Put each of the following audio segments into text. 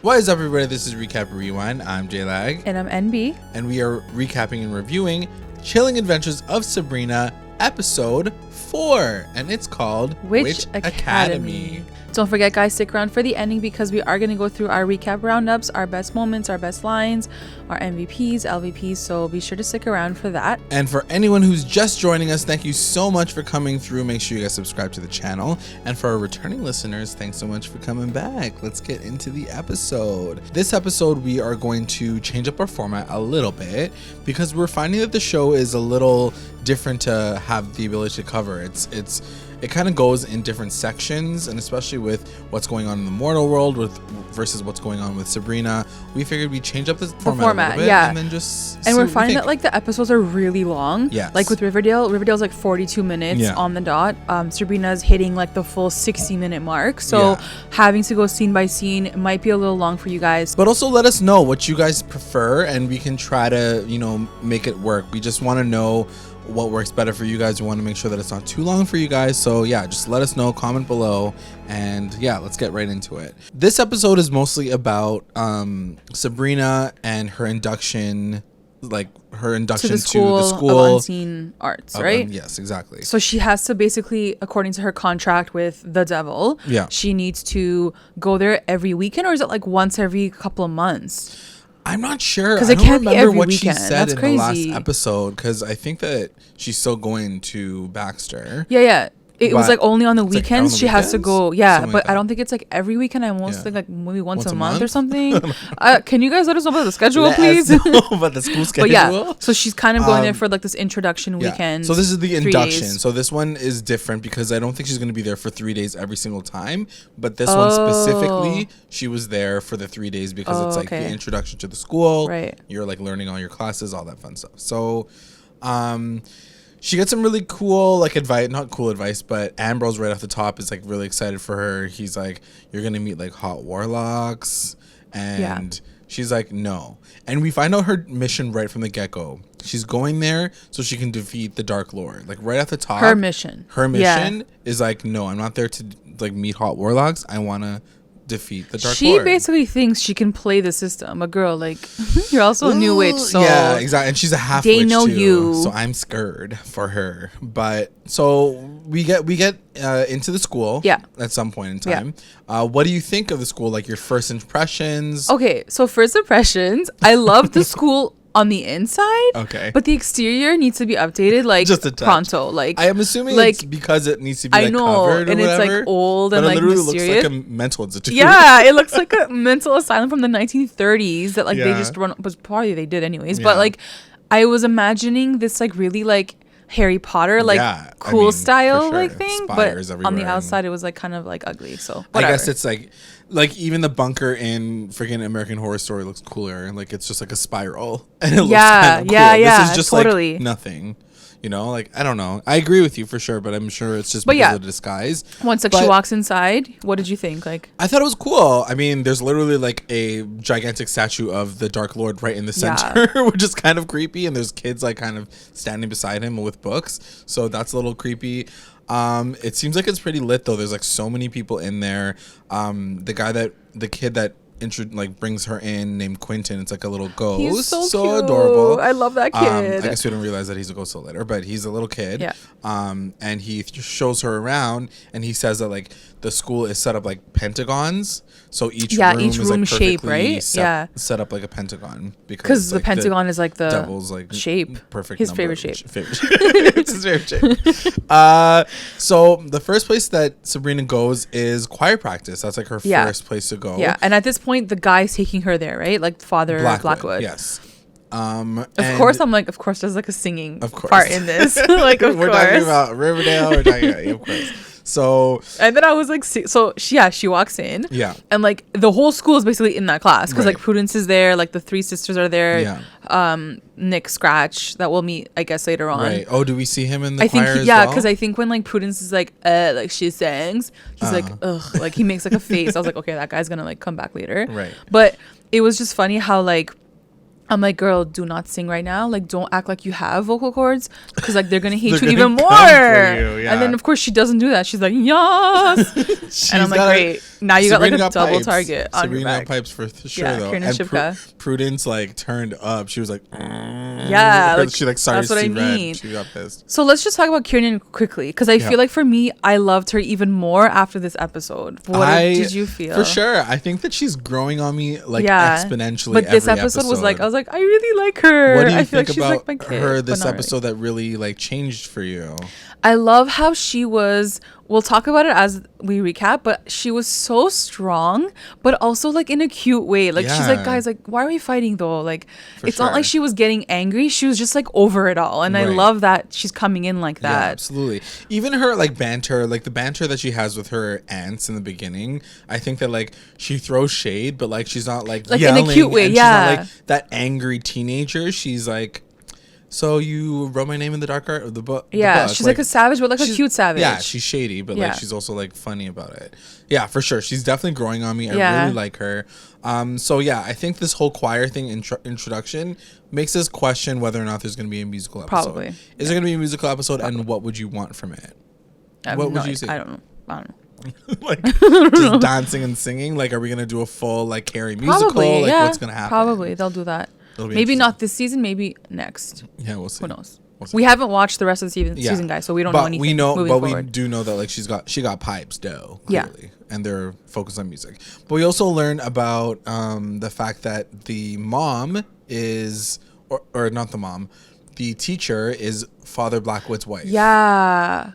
What is up, everybody? This is Recap Rewind. I'm J-Lag. And I'm NB. And we are recapping and reviewing Chilling Adventures of Sabrina, episode 4. And it's called Witch Academy. Don't forget, guys, stick around for the ending because we are going to go through our recap roundups, our best moments, our best lines, our MVPs, LVPs. So be sure to stick around for that. And for anyone who's just joining us, thank you so much for coming through. Make sure you guys subscribe to the channel. And for our returning listeners, thanks so much for coming back. Let's get into the episode. This episode, we are going to change up our format a little bit because we're finding that the show is a little different to have the ability to cover. It kind of goes in different sections, and especially with what's going on in the mortal world versus what's going on with Sabrina, we figured we'd change up the format a little bit, yeah. And then just and we're finding that like the episodes are really long. Yes. Like with Riverdale's like 42 minutes on the dot. Sabrina's hitting like the full 60-minute mark. So having to go scene by scene might be a little long for you guys. But also let us know what you guys prefer, and we can try to, make it work. We just want to know what works better for you guys. We want to make sure that it's not too long for you guys. So yeah, just let us know, comment below, and yeah, let's get right into it. This episode is mostly about Sabrina and her induction, to the school of unseen arts, right? Yes, exactly. So she has to basically, according to her contract with the devil, she needs to go there every weekend, or is it like once every couple of months? I'm not sure. Because I don't remember what weekend. she said in crazy. The last episode, because I think that she's still going to Baxter. Yeah. It was like only on the weekends she has to go. Yeah, something but like I don't think it's like every weekend. I almost think like maybe once a month or something. Can you guys let us know about the schedule, please? Let us know about the school schedule. But yeah, so she's kind of going there for like this introduction weekend. So this is the induction. So this one is different because I don't think she's going to be there for 3 days every single time. But this one specifically, she was there for the 3 days because it's like the introduction to the school. Right. You're like learning all your classes, all that fun stuff. So, she gets some really cool advice, not cool advice, but Ambrose right off the top is like really excited for her. He's like, you're going to meet like hot warlocks. And she's like, no. And we find out her mission right from the get-go. She's going there so she can defeat the Dark Lord. Like right off the top. Her mission is like, no, I'm not there to like meet hot warlocks. I want to defeat the Dark Lord. She basically thinks she can play the system. A girl, like, you're also a new witch, so yeah, exactly. And she's a half witch. They know too, you, so I'm scared for her. But so we get into the school. At some point in time. What do you think of the school? Like your first impressions? Okay, so first impressions, I love the school on the inside, but the exterior needs to be updated just a pronto. Like I am assuming it's because it needs to be covered and it's like old but and it literally mysterious. looks like a mental institution. Yeah, it looks like a mental asylum from the 1930s that they just run. But probably they did anyways. But like I was imagining this really Harry Potter cool style thing, Spires but everywhere on the outside it was kind of ugly. So whatever. I guess it's like even the bunker in freaking American Horror Story looks cooler, and it's just like a spiral, and it looks kind of cool. This is just totally nothing. I don't know. I agree with you for sure, but I'm sure it's just because of the disguise. Once she walks inside, what did you think? I thought it was cool. I mean, there's literally a gigantic statue of the Dark Lord right in the center, which is kind of creepy. And there's kids kind of standing beside him with books. So that's a little creepy. It seems like it's pretty lit though. There's so many people in there. The kid that brings her in named Quentin. It's a little ghost. He's so cute. Adorable. I love that kid. I guess we didn't realize that he's a ghost till later, but he's a little kid. Yeah. And he shows her around, and he says that the school is set up like pentagons. So each room is shape, right? Set up like a pentagon because the pentagon is the devil's shape. Perfect. His number. favorite shape. It's his favorite shape. So the first place that Sabrina goes is choir practice. That's her first place to go. Yeah, and at this point, the guy's taking her there, right? Father Blackwood. Yes. Of course, of course, there's a singing part in this. We're talking about Riverdale. We're talking about, of course. So and then I was she walks in, and the whole school is basically in that class because Prudence is there, the three sisters are there, Nick Scratch that we'll meet I guess later on. Right. Oh, do we see him in the choir as well? Yeah, because I think when Prudence is she sings, he's ugh, he makes a face. I was okay, that guy's gonna come back later. Right. But it was just funny how I'm girl, do not sing right now. Don't act like you have vocal cords because they're gonna hate you even more. And then of course she doesn't do that. She's yes, and I'm great. Now you Sabrina got like a double pipes. target on Sabrina your back. got pipes for sure, Yeah, though. Kieran And Shipka. Prudence like turned up. She was like, yeah, like, she like started that's what to I see mean. red. She got pissed. So let's just talk about Kieran quickly, because I feel like for me, I loved her even more after this episode. What did you feel? For sure, I think that she's growing on me like exponentially. But this episode was like, I was like, I really like her. What do you I feel think like about she's like my kid, her this episode really. that really like changed for you? I love how she was. We'll talk about it as we recap, but she was so strong, but also like in a cute way. Like she's like, guys, like, why are we fighting though? Like, it's not like she was getting angry. She was just like over it all. And I love that she's coming in like that. Yeah, absolutely. Even her like banter, like the banter that she has with her aunts in the beginning, I think that like she throws shade, but like she's not like yelling in a cute way. and Yeah. she's not like that angry teenager. She's like, so you wrote my name in the dark art of the book. Yeah, she's like a savage, but like a cute savage. Yeah, she's shady, but like she's also like funny about it. Yeah, for sure. She's definitely growing on me. I really like her. So yeah, I think this whole choir thing introduction makes us question whether or not there's going to be a musical episode. Probably. Is there going to be a musical episode, and what would you want from it? What would you say? I don't know. Like just dancing and singing. Like, are we going to do a full like Carrie musical? Probably, like, what's going to happen? Probably they'll do that. Maybe not this season. Maybe next. Yeah, we'll see. Who knows? We haven't watched the rest of the season, guys, so we don't know anything. We do know that like she got pipes, though. Clearly, and they're focused on music. But we also learn about the fact that the mom is, or not the mom, the teacher is Father Blackwood's wife. Yeah.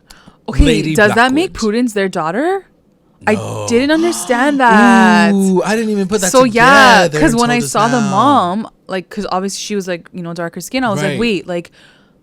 Okay. Lady does that Blackwood. make Prudence their daughter? No. I didn't understand that. Ooh, I didn't even put that together. So yeah, because when I saw the mom, like, because obviously she was like, darker skin, I was like, wait, like,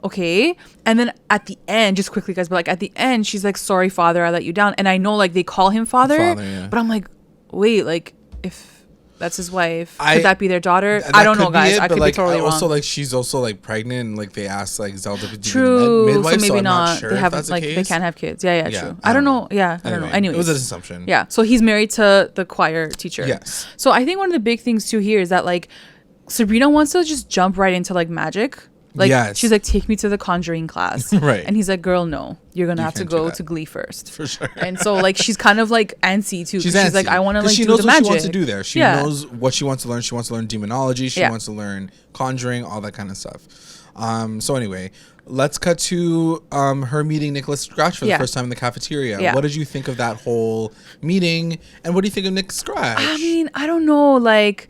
okay. And then at the end, just quickly, guys, but like at the end, she's like, sorry, Father, I let you down. And I know like they call him Father, but I'm like, wait, like if that's his wife, could that be their daughter? I don't know, guys. I could be totally wrong. Also, like she's also like pregnant, and like they asked like Zelda to do midwife, so maybe I'm not sure they haven't like they can't have kids. Yeah, true. I don't know. Yeah, I don't know. Anyways, it was an assumption. Yeah, so he's married to the choir teacher. Yes. So I think one of the big things too here is that like Sabrina wants to just jump right into like magic. Like she's like, take me to the conjuring class. Right. And he's like, girl, no, you're gonna have to go to Glee first. For sure. And so like she's kind of like antsy too. She's like, I want to like she do knows the what magic. she wants to do there. She knows what she wants to learn. She wants to learn demonology. She wants to learn conjuring, all that kind of stuff. So anyway, let's cut to her meeting Nicholas Scratch for the first time in the cafeteria. What did you think of that whole meeting? And what do you think of Nick Scratch? I mean, I don't know, like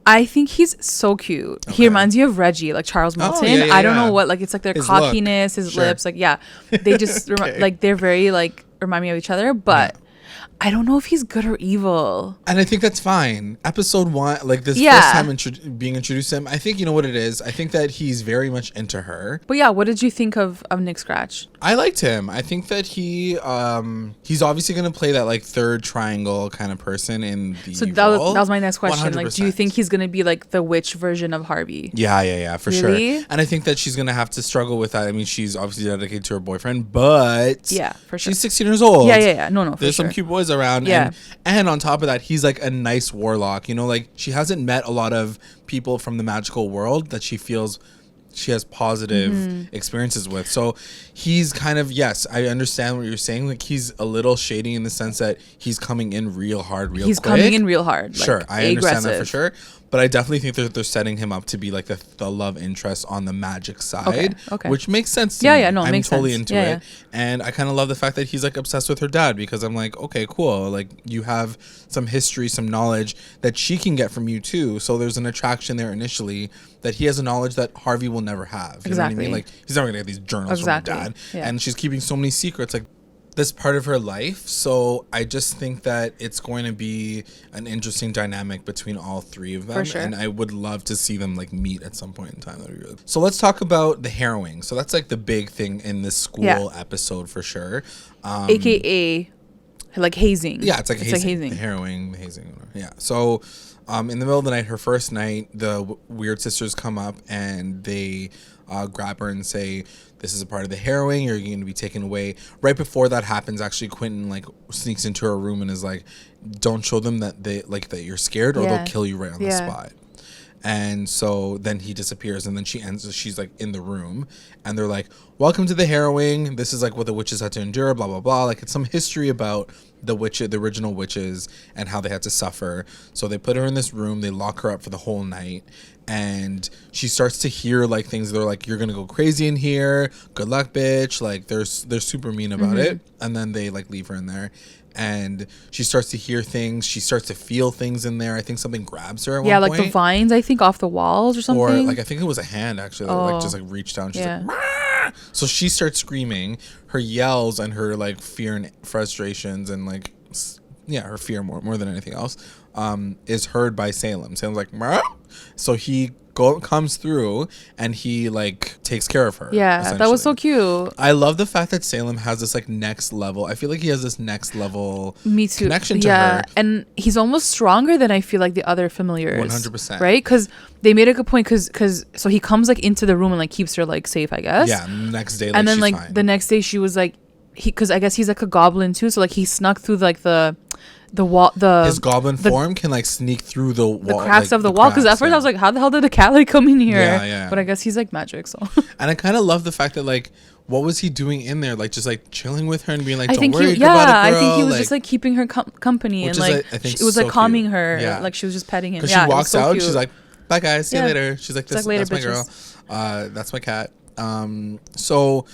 I think he's so cute. He reminds you of Reggie, like Charles Milton. I don't know what, like, it's like their cockiness, his lips, like, they just like they're very like remind me of each other, but I don't know if he's good or evil. And I think that's fine. Episode 1, like this first time being introduced to him, I think you know what it is. I think that he's very much into her. But yeah, what did you think of Nick Scratch? I liked him. I think that he's obviously going to play that like third triangle kind of person in the So that was my next question. 100%. Like, do you think he's going to be like the witch version of Harvey? Yeah, for sure. And I think that she's going to have to struggle with that. I mean, she's obviously dedicated to her boyfriend, but yeah, for sure. She's 16 years old. Yeah. No, There's some cute boys around. And on top of that, he's like a nice warlock. You know, like she hasn't met a lot of people from the magical world that she feels she has positive experiences with. So he's kind of, yes, I understand what you're saying. Like he's a little shady in the sense that he's coming in real hard, He's coming in real hard. Sure, like, I understand that for sure. But I definitely think they're setting him up to be like the love interest on the magic side, which makes sense to me. Yeah, no, it makes sense. I'm totally into it. And I kind of love the fact that he's like obsessed with her dad, because I'm like, okay, cool. Like you have some history, some knowledge that she can get from you too. So there's an attraction there initially that he has a knowledge that Harvey will never have. You know what I mean? Like he's never gonna get these journals from her dad. And she's keeping so many secrets. Like this part of her life. So I just think that it's going to be an interesting dynamic between all three of them. For sure. And I would love to see them like meet at some point in time. That'd be really cool. So let's talk about the harrowing. So that's like the big thing in this school episode for sure. AKA like hazing. Yeah, it's like hazing. The harrowing, the hazing. Yeah. So in the middle of the night, her first night, the weird sisters come up and they grab her and say, this is a part of the harrowing, you're going to be taken away. Right before that happens, actually Quentin like sneaks into her room and is like, don't show them that they like that you're scared or they'll kill you right on the spot. And so then he disappears, and then she's like in the room, and they're like, welcome to the Harrowing. This is like what the witches had to endure, blah, blah, blah. Like, it's some history about the original witches and how they had to suffer. So they put her in this room, they lock her up for the whole night, and she starts to hear like things. They're like, you're gonna go crazy in here, good luck, bitch. Like, they're super mean about it. And then they like leave her in there, and she starts to hear things, she starts to feel things in there. I think something grabs her at one point. The vines, I think, off the walls or something. Or like, I think it was a hand actually that like just like reached down. She's like, Mah! So she starts screaming. Her yells and her like fear and frustrations and like her fear more than anything else is heard by Salem. Salem's like, Mah! So he comes through and he like takes care of her. Yeah, that was so cute. I love the fact that Salem has this like next level. I feel like he has this next level connection to her. And he's almost stronger than I feel like the other familiars. 100%. Right? Because they made a good point because so he comes like into the room and like keeps her like safe, I guess. Yeah, next day. Like, and then she's like fine. the next day she was like, because I guess he's like a goblin too. So like he snuck through like the wall, his goblin form can like sneak through the wall, the cracks of the wall. Because at first I was like, how the hell did the cat like come in here? Yeah. But I guess he's like magic. So. And I kind of love the fact that like, what was he doing in there? Like just like chilling with her and being like, I think he was just like keeping her company and like it was like calming her. Yeah. Like she was just petting him. Because she walks out, she's like, bye guys, see you later. She's like, that's my girl. That's my cat. So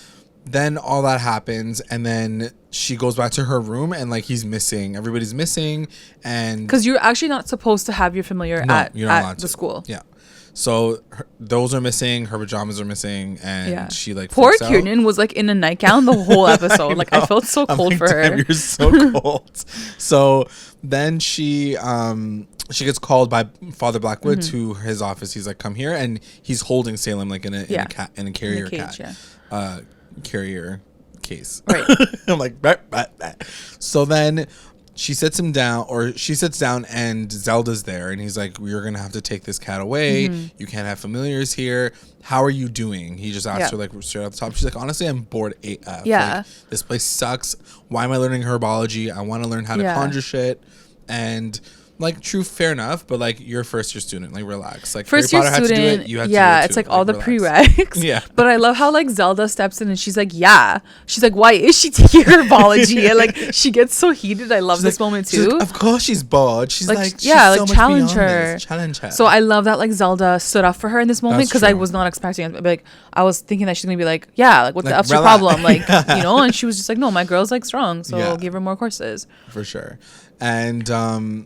then all that happens, and then she goes back to her room, and like he's missing. Everybody's missing, and because you're actually not supposed to have your familiar at the school. Yeah. So those are missing. Her pajamas are missing, and she like poor Kiernan was like in a nightgown the whole episode. Like I felt so cold for her. You're so cold. So then she gets called by Father Blackwood to his office. He's like, come here, and he's holding Salem like in a carrier cage, carrier case. Right. I'm like, bah, bah, bah. So then she sits down and Zelda's there, and he's like, you're gonna have to take this cat away. You can't have familiars here. How are you doing? He just asked her like straight off the top. She's like, honestly, I'm bored AF. Like, this place sucks. Why am I learning herbology? I want to learn how to conjure shit. And like, true, fair enough, but like, you're a first year student, like, relax. Like, first year student, had to do it, you had to do it it's like all the prereqs. Yeah. But I love how like Zelda steps in and she's like, she's like, why is she taking herbology? And like she gets so heated. I love this moment too. Like, of course she's bored. She's like challenge her. So I love that like Zelda stood up for her in this moment, because I was not expecting it. Like I was thinking that she's gonna be like, what the F's your problem? Like, and she was just like, no, my girl's like strong, so I'll give her more courses. For sure. And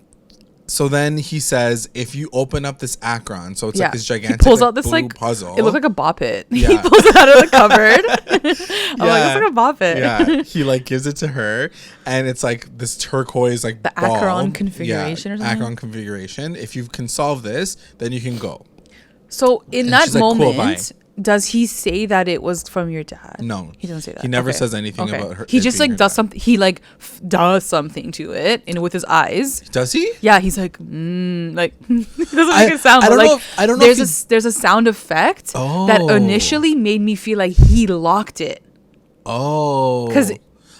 so then he says, if you open up this Akron, so it's like this gigantic he pulls out this like puzzle. It looked like a bop it. Yeah. He pulls it out of the cupboard. I'm like, it's like a bop it. Yeah. He like gives it to her, and it's like this turquoise like the ball. Akron configuration or something. Akron configuration. If you can solve this, then you can go. So in that moment, does he say that it was from your dad? No, he doesn't say that. He never says anything about her. He just like does something. He like does something to it, with his eyes. Does he? Yeah, he's like, like it doesn't make a sound. I don't know. There's a sound effect that initially made me feel like he locked it. Oh, because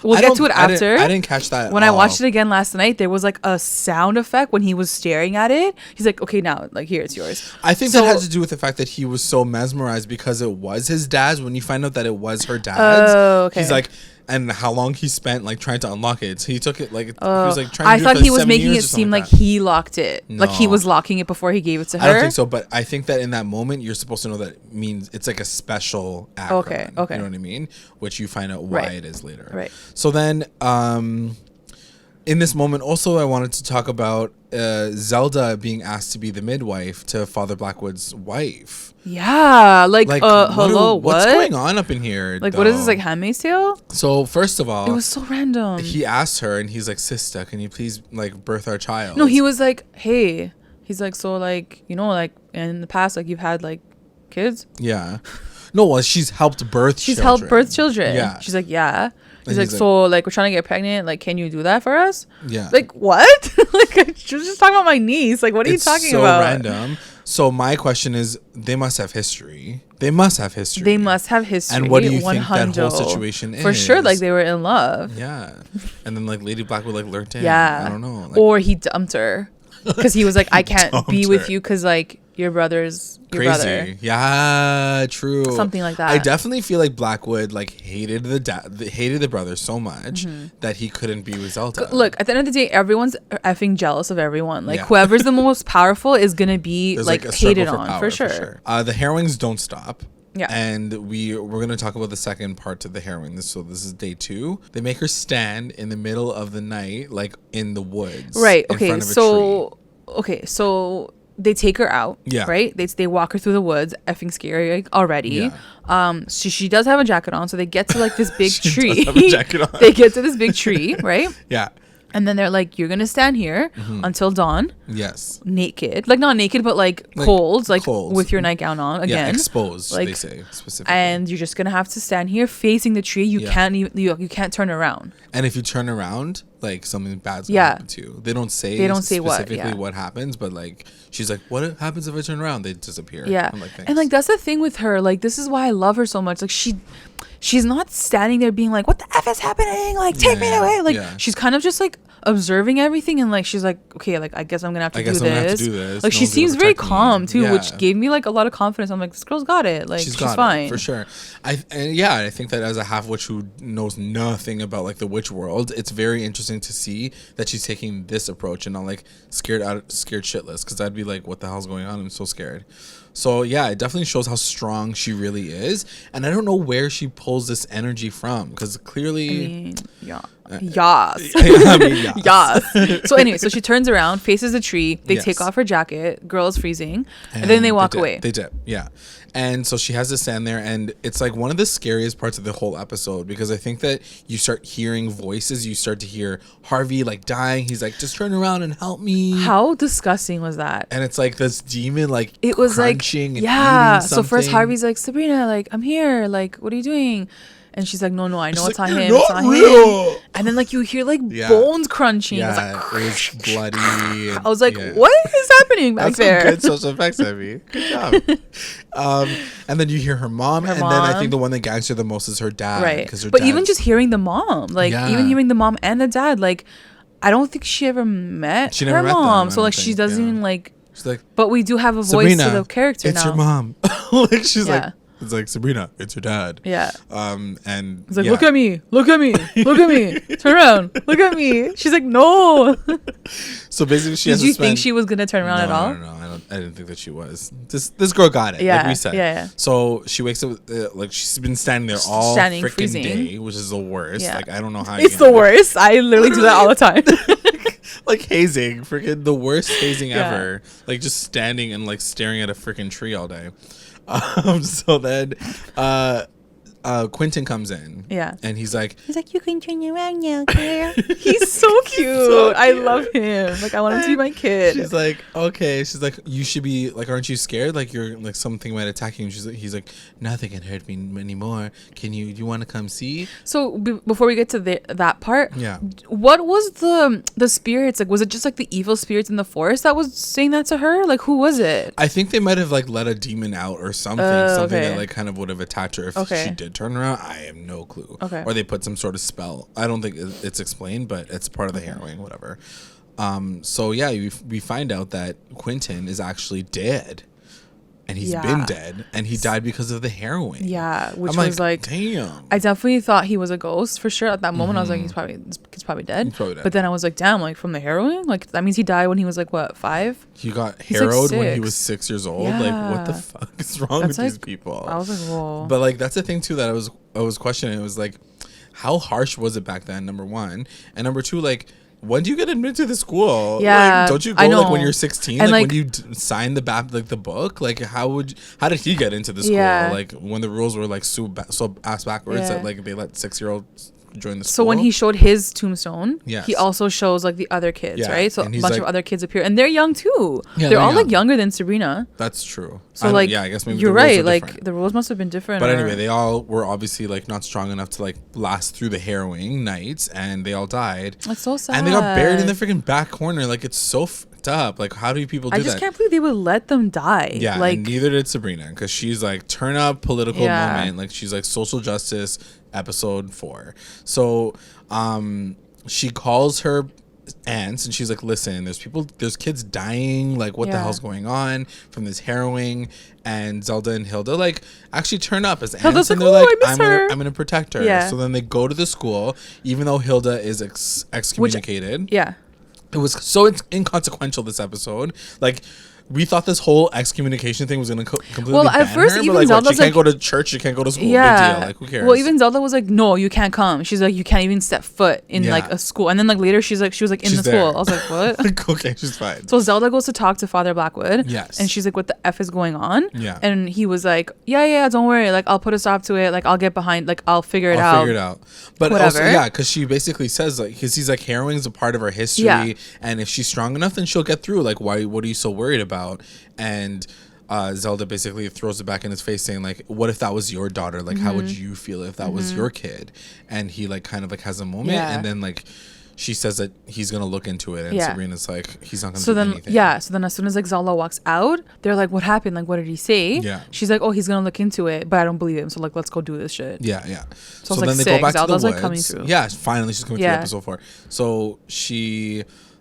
we'll get to it after. I didn't catch that. When I watched it again last night, there was like a sound effect when he was staring at it. He's like, okay, now like here, it's yours. I think that has to do with the fact that he was so mesmerized because it was his dad's. When you find out that it was her dad's, he's like, and how long he spent like trying to unlock it. So he took it like he was like trying. I thought he was making it seem like he locked it, like he was locking it before he gave it to her. I don't think so, but I think that in that moment you're supposed to know that it means it's like a special Akron. Okay. You know what I mean? Which you find out why it is later. Right. So then, in this moment, also I wanted to talk about Zelda being asked to be the midwife to Father Blackwood's wife. Yeah, like hello, what's going on up in here? Like, what is this, like Handmaid's Tale? So first of all, it was so random. He asked her, and he's like, "Sister, can you please like birth our child?" No, he was like, "Hey," he's like, "So like like in the past, like you've had like kids?" Yeah. No, well, she's helped birth. She's helped birth children. Yeah. She's like, yeah. He's like, so like we're trying to get pregnant. Like, can you do that for us? Yeah. Like what? Like I was just talking about my niece. Like, what are you talking about? It's so random. So my question is, they must have history. They must have history. They must have history. And what do you think that whole situation is? For sure, like they were in love. Yeah. And then like Lady Blackwood like lurked in. Yeah. I don't know. Like, or he dumped her because he was like, I can't be with you because like your brother's your crazy brother. Yeah, true, Something like that. I definitely feel like Blackwood like hated the brother so much that he couldn't be with Zelda. Look, at the end of the day, everyone's effing jealous of everyone. Like whoever's the most powerful is gonna be like hated on for sure. The Harrowings don't stop. Yeah. And we're going to talk about the second part to the Harrowing. So this is day 2. They make her stand in the middle of the night, like in the woods. Right. In Okay. front of a tree. So they take her out. Yeah. Right. They walk her through the woods. Effing scary like, already. Yeah. She does have a jacket on. So they get to like this big tree. Does have a jacket on. They get to this big tree. Right. Yeah. And then they're like, you're going to stand here until dawn. Yes. Naked. Like, not naked, but like cold. Like with your nightgown on again. Yeah, exposed, like, they say specifically. And you're just going to have to stand here facing the tree. You can't even, you can't turn around. And if you turn around, like something bad's going to happen to you. They don't say specifically what happens, but like she's like, what happens if I turn around? They disappear. Yeah. I'm like, thanks. And like that's the thing with her. Like this is why I love her so much. Like she's not standing there being like, what the F is happening? Like take me away. Like she's kind of just like observing everything and like she's like, okay, like I guess I'm gonna have to do this. Like she seems very calm too, which gave me like a lot of confidence. I'm like, this girl's got it. Like she's fine for sure. I think that as a half witch who knows nothing about like the witch world, it's very interesting to see that she's taking this approach and not like scared shitless, because I'd be like, what the hell's going on? I'm so scared. So yeah, it definitely shows how strong she really is, and I don't know where she pulls this energy from, because clearly Yas. So anyway, so she turns around, faces the tree. They take off her jacket. Girl is freezing, and then they walk away. They dip, yeah. And so she has to stand there, and it's like one of the scariest parts of the whole episode, because I think that you start hearing voices. You start to hear Harvey like dying. He's like, just turn around and help me. How disgusting was that? And it's like this demon like it was crunching like, and eating something. So first Harvey's like, Sabrina, like I'm here, like what are you doing? And she's like, no, I know it's like, not him. Not it's not real. him. And then like you hear like bones crunching. Yeah, like, it was bloody. I was like, what is happening back there? That's some good social effects, Abby. Good job. And then you hear her mom, then I think the one that gags her the most is her dad. Right. But even just hearing the mom, like even hearing the mom and the dad, like I don't think she ever met her mom. So like she doesn't even like. She's like, but we do have a voice to the character now. It's your mom. Like she's like. It's like, Sabrina, it's your dad. Yeah. And it's like, look at me, look at me, look at me, turn around, look at me. She's like, no. So basically, she did you think she was gonna turn around at all? No, I didn't think that she was. This girl got it. Yeah. Like we said. Yeah. So she wakes up, like she's been standing there all freaking day, which is the worst. Yeah. Like I don't know how. It's the worst. I literally do that all the time. Like hazing, freaking the worst hazing ever. Like just standing and like staring at a freaking tree all day. So then Quentin comes in. Yeah. And he's like, you can turn around now, Claire. He's so cute. I love him. Like, I want him to be my kid. She's like, okay. She's like, you should be like, aren't you scared? Like you're like something might attack you. He's like, nothing can hurt me anymore. Do you want to come see? So before we get to that part, yeah. What was the spirits? Like, was it just like the evil spirits in the forest that was saying that to her? Like, who was it? I think they might have like let a demon out or something. Something that like kind of would have attacked her if she did turn around. I have no clue. Okay. Or they put some sort of spell. I don't think it's explained, but it's part of the harrowing, whatever. So yeah, we find out that Quentin is actually dead. And he's been dead, and he died because of the harrowing. Yeah, which was like, damn. I definitely thought he was a ghost for sure. At that moment, I was like, he's probably dead. He's probably dead. But then I was like, damn, like from the harrowing, like that means he died when he was like what, 5? He got harrowed when he was 6 years old. Yeah. Like, what the fuck is wrong with these people? I was like, whoa. But like, that's the thing too that I was questioning. It was like, how harsh was it back then? Number one, and number two, like. When do you get admitted to the school? Yeah, like, don't you go like when you're 16? And like when you sign the book? Like how did he get into the school? Yeah. Like when the rules were like so ass backwards that like they let 6-year-olds join the school. So when he showed his tombstone, yes. he also shows like the other kids, right? So a bunch like, of other kids appear, and they're young too. Yeah, they're all young. Like younger than Sabrina. That's true. So like, I guess maybe you're the rules right. are Like different. the rules must have been different. But anyway, they all were obviously like not strong enough to like last through the harrowing nights, and they all died. That's so sad. And they got buried in the freaking back corner. Like it's so fucked up. Like how do people do that? I just can't believe they would let them die. Yeah, like and neither did Sabrina, because she's like turn up political moment. Like she's like social justice episode 4. So she calls her aunts, and she's like, listen, there's kids dying, like what the hell's going on from this harrowing. And Zelda and Hilda like actually turn up as aunts, and they're like, I'm gonna protect her. So then they go to the school, even though Hilda is excommunicated. It was so inconsequential this episode. Like, we thought this whole excommunication thing was going to completely ban her. Even but like, she can't go to church, she can't go to school. Big deal. Like, who cares? Well, even Zelda was like, no, you can't come. She's like, you can't even step foot in like a school. And then like later she was like in the school. I was like, what? Like, okay, she's fine. So Zelda goes to talk to Father Blackwood. Yes. And she's like, what the F is going on? Yeah. And he was like, yeah, don't worry. Like, I'll put a stop to it. Like, I'll get behind. Like, I'll figure it out. But whatever. Also, because she basically says, like, because he's like, harrowing's a part of our history. Yeah. And if she's strong enough, then she'll get through. Like, what are you so worried about? And Zelda basically throws it back in his face saying like, what if that was your daughter? Like, how would you feel if that was your kid? And he like kind of like has a moment, and then like she says that he's gonna look into it, and Sabrina's like, he's not gonna do anything. So then as soon as like Zelda walks out, they're like, what happened? Like, what did he say? She's like, oh, he's gonna look into it, but I don't believe him, so like, let's go do this shit. So then they go back Zelda's to the woods. Like coming through. Finally she's coming through episode 4. So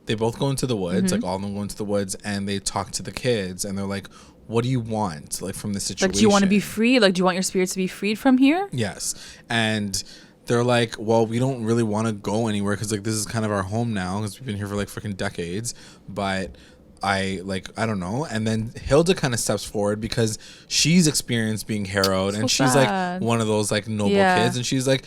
they both go into the woods, like all of them go into the woods, and they talk to the kids, and they're like, what do you want, like, from this situation? Like, do you want to be free? Like, do you want your spirits to be freed from here? Yes. And they're like, well, we don't really want to go anywhere because like this is kind of our home now because we've been here for like freaking decades. But I don't know. And then Hilda kind of steps forward because she's experienced being harrowed, and she's like one of those like noble kids, and she's like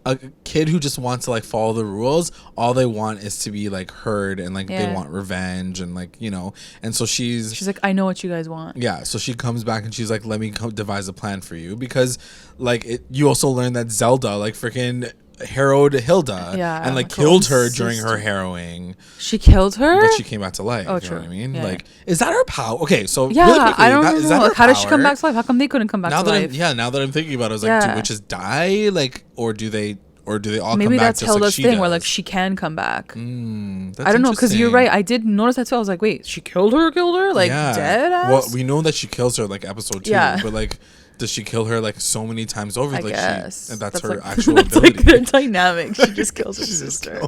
a kid who just wants to like follow the rules. All they want is to be like heard, and like they want revenge, and like, you know. And so she's like, I know what you guys want. So she comes back and she's like, let me devise a plan for you, because like you also learn that Zelda like freaking harrowed Hilda and like killed her during her harrowing. She killed her, but she came back to life. Oh, true. You know what I mean? Yeah. Like, is that her power? Okay, so really quickly, I don't know. Is that her how did she come back to life? How come they couldn't come back to life? Now that I'm thinking about it, I was like, do witches die? Like, or do they all maybe come back? Maybe that's Hilda's thing, where like she can come back. I don't know, because you're right. I did notice that too. I was like, wait, she killed her like dead ass? Well, we know that she kills her like episode 2, but like, does she kill her like so many times over? I like guess. And that's her like, actual that's ability. Like their dynamic. She just kills her sister.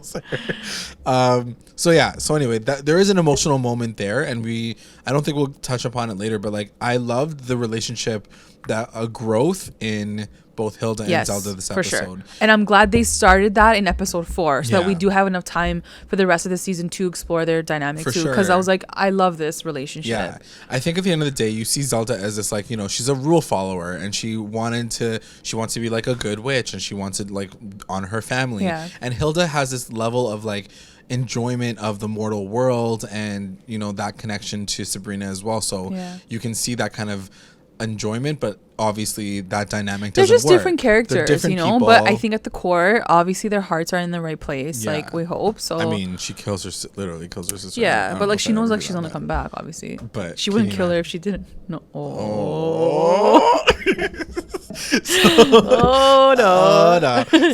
So anyway, there is an emotional moment there, and I don't think we'll touch upon it later, but like, I loved the relationship, that a growth in both Hilda and Zelda this episode. For sure. And I'm glad they started that in episode 4, so that we do have enough time for the rest of the season to explore their dynamic too. Because I was like, I love this relationship. Yeah. I think at the end of the day, you see Zelda as this like, you know, she's a rule follower, and she wants to be like a good witch, and she wants to like honor her family. And Hilda has this level of like enjoyment of the mortal world, and you know, that connection to Sabrina as well. So you can see that kind of enjoyment, but obviously that dynamic doesn't work. They're just different characters, you know, people. But I think at the core, obviously their hearts are in the right place, like we hope. So I mean, she literally kills her sister. But like, she knows like she's gonna come back, obviously, but she wouldn't kill her if she didn't. No.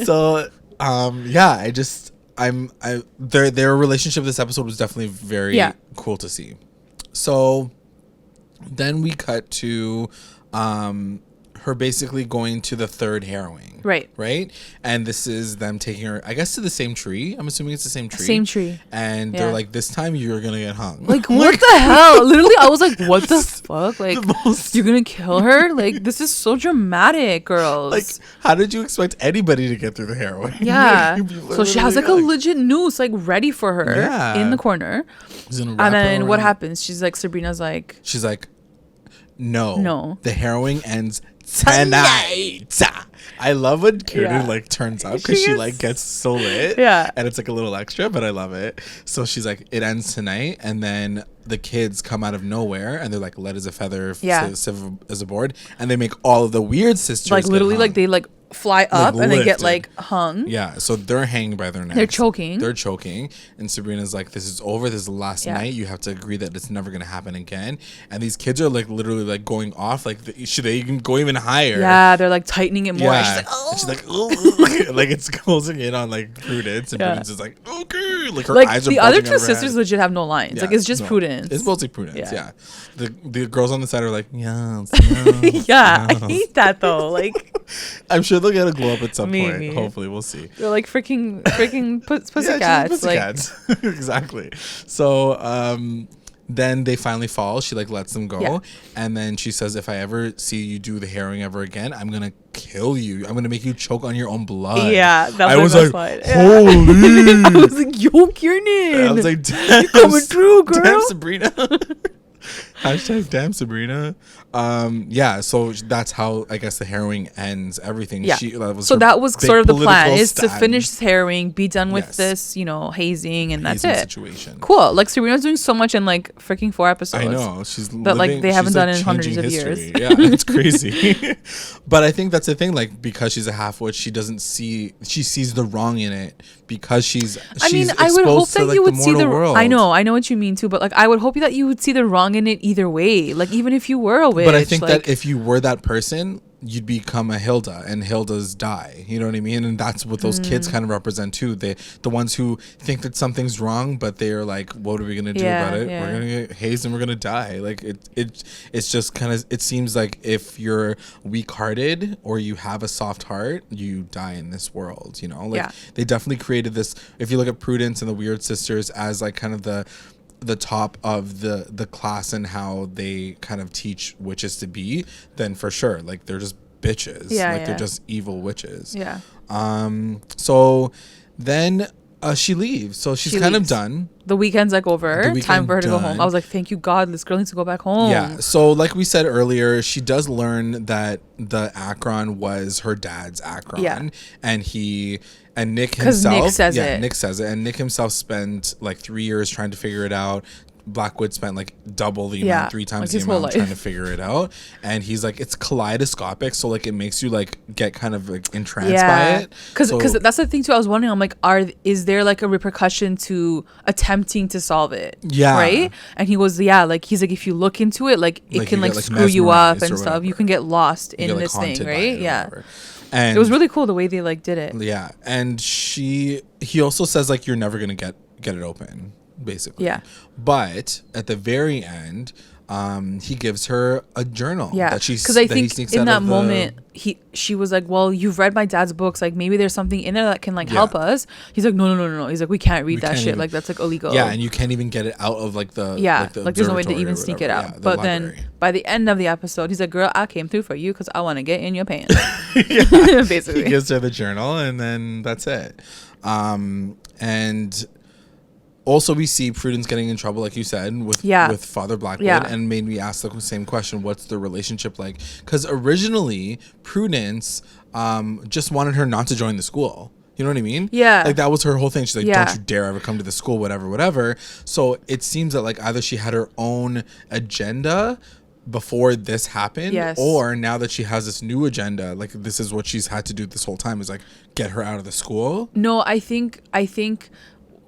So their relationship this episode was definitely very cool to see. So then we cut to her basically going to the third harrowing. Right? And this is them taking her, I guess, to the same tree. I'm assuming it's the same tree. And they're like, this time you're going to get hung. Like, what the hell? Literally, I was like, what the fuck? Like, you're going to kill her? Like, this is so dramatic, girls. Like, how did you expect anybody to get through the harrowing? Yeah. So she has like a legit noose like ready for her in the corner. And then what happens? She's like, she's like, no. The harrowing ends tonight. I love when Kieran like turns up, because she like gets so lit. And it's like a little extra, but I love it. So she's like, it ends tonight, and then the kids come out of nowhere, and they're like, light as a feather, civil as a board, and they make all of the weird sisters like literally like they like fly up, like, and they get like hung. So they're hanging by their necks. They're choking. And Sabrina's like, this is over. This is the last night. You have to agree that it's never going to happen again. And these kids are like literally like going off. Like, should they even go even higher? Yeah, they're like tightening it more. And she's like, oh. And she's like, oh. Like, it's closing in on like Prudence. And Prudence is like, okay. Like, her eyes are the other two sisters legit have no lines. Like, it's just Prudence. It's mostly Prudence. The girls on the side are like, yes. I hate that though. Like, I'm sure they'll get a glow up at some point. Hopefully, we'll see. They're like freaking pussycats. Pussycats. Like exactly. So then they finally fall. She like lets them go, and then she says, "If I ever see you do the harrowing ever again, I'm gonna kill you. I'm gonna make you choke on your own blood." Yeah, I was like, holy! I was like, yo, Kiernan. I was like, damn, you're coming through, girl. Damn, Sabrina. Hashtag damn Sabrina. Yeah, so that's how I guess the harrowing ends everything. Yeah. That was sort of the plan, is to finish this harrowing, be done with this, hazing, and that's it. Situation. Cool. Like Sabrina's doing so much in like freaking 4 episodes. I know. She's that like they haven't done in hundreds of years. Yeah, it's crazy. But I think that's the thing, like because she's a half-witch, she sees the wrong in it because she's I would hope that you would see the world. I know what you mean too, but like I would hope that you would see the wrong in it either way. Like even if you were a witch. But I think that if you were that person, you'd become a Hilda, and Hildas die. You know what I mean? And that's what those kids kind of represent too. The ones who think that something's wrong, but they're like, "What are we gonna do about it? We're gonna get hazed and we're gonna die." Like it's just kind of. It seems like if you're weak-hearted or you have a soft heart, you die in this world. They definitely created this. If you look at Prudence and the Weird Sisters as like kind of the top of the class and how they kind of teach witches to be, then for sure, like they're just bitches. They're just evil witches. Yeah. So then she leaves. So she's kind of done. The weekend's like over. Time for her to go home. I was like, thank you God, this girl needs to go back home. Yeah. So like we said earlier, she does learn that the Akron was her dad's Akron. Yeah. And Nick himself. Nick says it. Nick says it. And Nick himself spent like 3 years trying to figure it out. Blackwood spent like double the amount, 3 times the amount trying to figure it out. And he's like, it's kaleidoscopic. So like it makes you like get kind of like entranced by it. Because that's the thing too. I was wondering, I'm like, is there like a repercussion to attempting to solve it? Yeah. Right? And he goes, like, he's like, if you look into it, like it can like screw you up and stuff. You can get lost in this thing, right? Yeah. And it was really cool the way they like did it. Yeah. And he also says like, you're never going to get it open, basically. Yeah. But at the very end, he gives her a journal. Yeah. Because I think in that moment, she was like, well, you've read my dad's books. Like maybe there's something in there that can like help us. He's like, no. He's like, we can't read that shit. Like that's like illegal. Yeah. And you can't even get it out of like the like there's no way to even sneak it out. But library. Then by the end of the episode, he's like, girl, I came through for you because I want to get in your pants. Basically. He gives her the journal and then that's it. And also, we see Prudence getting in trouble, like you said, with Father Blackwood, and made me ask the same question: what's the relationship like? Because originally, Prudence just wanted her not to join the school. You know what I mean? Yeah. Like that was her whole thing. She's like, "Don't you dare ever come to the school, whatever." So it seems that like either she had her own agenda before this happened, or now that she has this new agenda, like this is what she's had to do this whole time, is like get her out of the school. No, I think.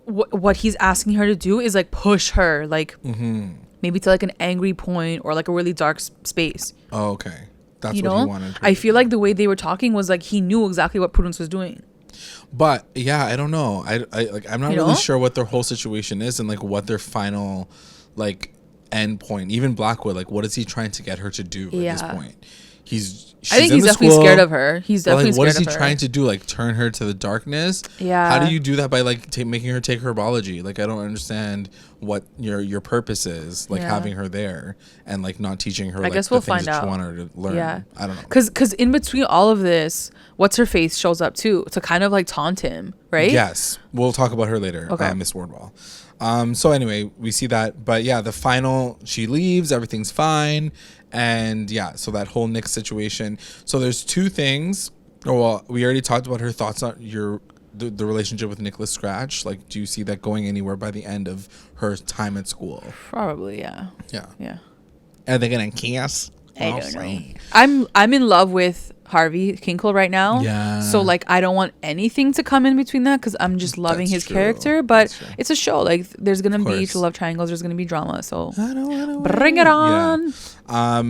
What he's asking her to do is like push her like maybe to like an angry point or like a really dark space. Oh, okay. That's what he wanted. I feel like the way they were talking was like he knew exactly what Prudence was doing. But yeah, I don't know. I'm not really sure what their whole situation is and like what their final like end point. Even Blackwood, like what is he trying to get her to do at this point? I think he's definitely scared of her. He's definitely scared of her. What is he trying to do? Like turn her to the darkness? Yeah. How do you do that by like making her take herbology? Like I don't understand what your purpose is. Like having her there and like not teaching her. I guess we'll find out. You want her to learn. Yeah. I don't know. Because in between all of this, what's her face shows up too to kind of like taunt him, right? Yes. We'll talk about her later. Okay. Miss Wardwell. So anyway, we see that, but yeah, the final, she leaves, everything's fine. And yeah, so that whole Nick situation. So there's 2 things. Well, we already talked about her thoughts on the relationship with Nicholas Scratch. Like, do you see that going anywhere by the end of her time at school? Probably, yeah. Yeah. Are they gonna kiss? I don't know. I'm in love with Harvey Kinkle right now. Yeah. So like I don't want anything to come in between that because I'm just loving his character. But it's a show. Like there's gonna be 2 love triangles. There's gonna be drama. So bring it on. Yeah.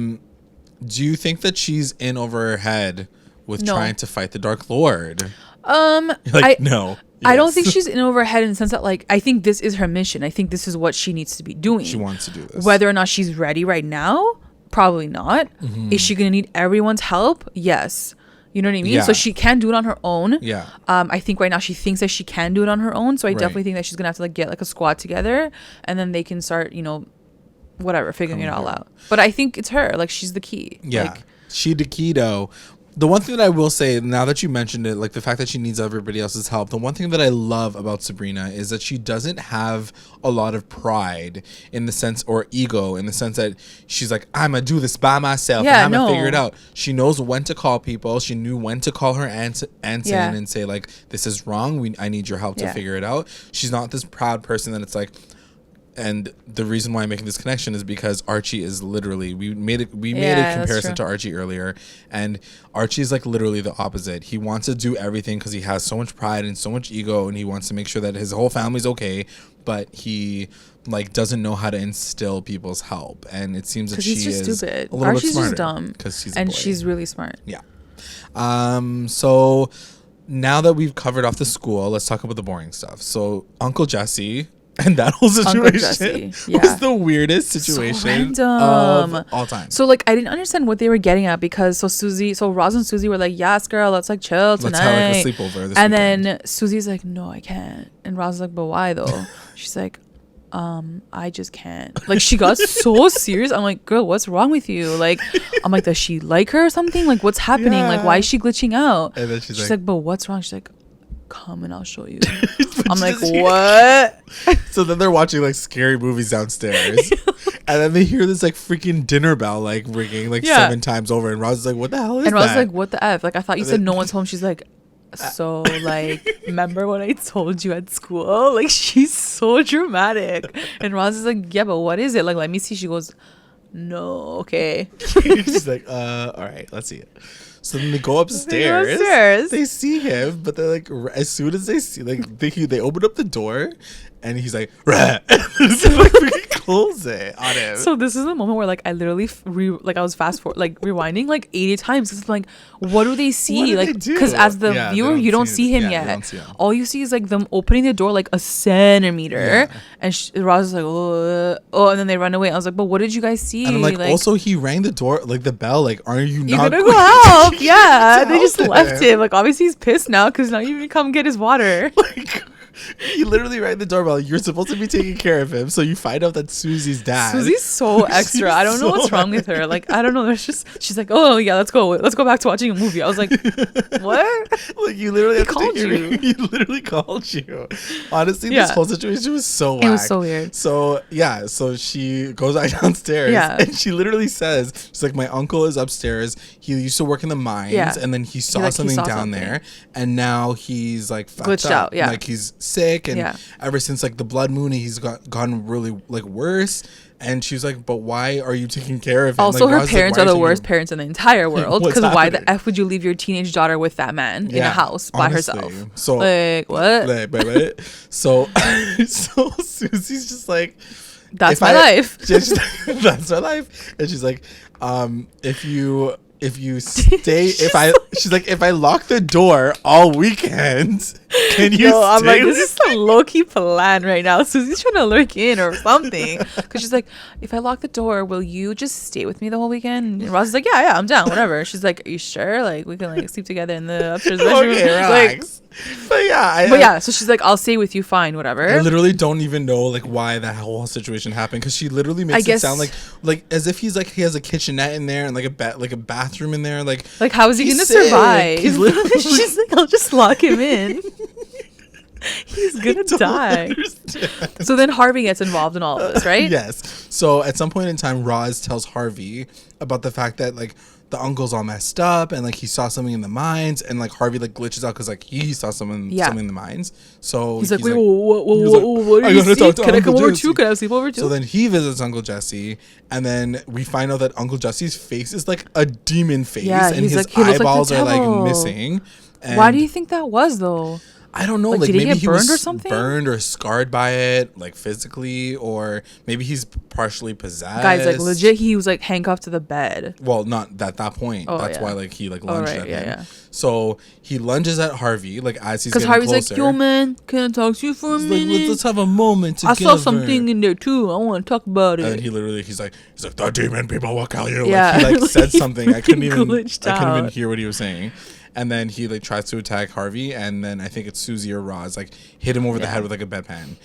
Do you think that she's in over her head with trying to fight the Dark Lord? Like no. Yes. I don't think she's in over her head in the sense that like I think this is her mission. I think this is what she needs to be doing. She wants to do this. Whether or not she's ready right now, probably not. Is she gonna need everyone's help? Yes. You know what I mean? Yeah. So she can do it on her own. Yeah. I think right now she thinks that she can do it on her own. So I Right. definitely think that she's gonna have to like get like a squad together, and then they can start, you know, whatever, figuring it all out. But I think it's her. Like, she's the key. Yeah. Like, She the key though. The one thing that I will say, now that you mentioned it, like the fact that she needs everybody else's help, the one thing that I love about Sabrina is that she doesn't have a lot of pride in the sense, or ego in the sense that she's like, I'm going to do this by myself and I'm going to figure it out. She knows when to call people. She knew when to call her aunts in and say, like, this is wrong. I need your help to figure it out. She's not this proud person that it's like, and the reason why I'm making this connection is because Archie is literally, we made a comparison to Archie earlier, and Archie is like literally the opposite. He wants to do everything because he has so much pride and so much ego, and he wants to make sure that his whole family's okay, but he like doesn't know how to instill people's help, and it seems that she is stupid. a little Archie's bit smarter just dumb because she's a and boy. she's really smart. Yeah. So now that we've covered off the school, let's talk about the boring stuff. So Uncle Jesse and that whole situation was the weirdest situation of all time. So like I didn't understand what they were getting at, because so Roz and Susie were like, yes girl, let's like chill tonight, let's have like a sleepover this and weekend. then Susie's like, no I can't, and Roz is like, but why though? She's like, I just can't. Like, she got so serious. I'm like, girl, what's wrong with you? Like, I'm like, does she like her or something? Like, what's happening? Like, why is she glitching out? And then she's like, but what's wrong? She's like, come and I'll show you. I'm like, what? So then they're watching like scary movies downstairs, and then they hear this like freaking dinner bell like ringing like 7 times over, and Roz is like, what the hell is that? And Roz is like, what the F? Like, I thought you said no one's home. She's like, so like, remember what I told you at school? Like, she's so dramatic. And Roz is like, yeah, but what is it? Like, let me see. She goes, no, okay. She's like, all right, let's see it. So then they go upstairs. They see him, but they're like, as soon as they see, like, they open up the door, and he's like, rat. So like, we can close it on him. So this is the moment where like I literally I was fast forward, like rewinding like 80 times. It's like, what do they see? Like, because as the viewer, you don't see him yet. All you see is like them opening the door like a centimeter, and Roz is like, oh, and then they run away. I was like, but what did you guys see? And I'm like, also he rang the door, like the bell. Like, are you not? You're gonna go help? Yeah, they just left him. Like, obviously he's pissed now because now you can come get his water. Like, he literally rang the doorbell. You're supposed to be taking care of him, so you find out that Susie's dad. Susie's so extra. I don't know what's wrong with her. Like, I don't know. There's just, she's like, oh yeah, let's go back to watching a movie. I was like, what? Like, you literally called you. He literally called you. Honestly, this whole situation was so whack. It was so weird. So yeah, so she goes back downstairs, and she literally says, she's like, my uncle is upstairs. He used to work in the mines, and then he saw something down there, and now he's like glitched out. Yeah, like he's sick, and ever since like the blood moon, he's gotten really like worse. And she's like, but why are you taking care of him? Also, like, her parents are the worst parents in the entire world, because why the F would you leave your teenage daughter with that man in a house by herself? So like, what? Like, so Susie's just like, that's my life. That's my life. And she's like, if you stay, she's like, if I lock the door all weekend, can you stay? I'm like, this is a low-key plan right now. Susie's trying to lurk in or something. Because she's like, if I lock the door, will you just stay with me the whole weekend? And Ross is like, yeah, I'm down, whatever. She's like, are you sure? Like, we can like sleep together in the upstairs bedroom. Okay, relax. But so she's like, I'll stay with you, fine, whatever. I literally don't even know like why that whole situation happened, because she literally makes it sound like as if he has a kitchenette in there and like a bathroom in there. Like how is he gonna survive? She's like, I'll just lock him in. He's gonna die. So then Harvey gets involved in all of this, right? Yes. So at some point in time, Roz tells Harvey about the fact that like the uncle's all messed up, and like he saw something in the mines, and like Harvey like glitches out because like he saw something in the mines. So he's like, wait, what do you see? Can I come over too? Can I sleep over too? So then he visits Uncle Jesse, and then we find out that Uncle Jesse's face is like a demon face, and his eyeballs are like missing. And why do you think that was though? I don't know. Like did maybe he get burned or something? Burned or scarred by it, like physically, or maybe he's partially possessed. Guys, like legit, he was like handcuffed to the bed. Well, not at that point. That's why like he like lunged at him. Yeah. So he lunges at Harvey like as he's getting Harvey's closer. Like, yo man, can I talk to you for a minute? Like, let's have a moment together. I saw something in there too. I want to talk about it. And he's like the demon people will kill you. Yeah. Like he like said something. I couldn't even hear what he was saying. and then he like tries to attack Harvey, and then I think it's Susie or Roz like hit him over the head with like a bedpan.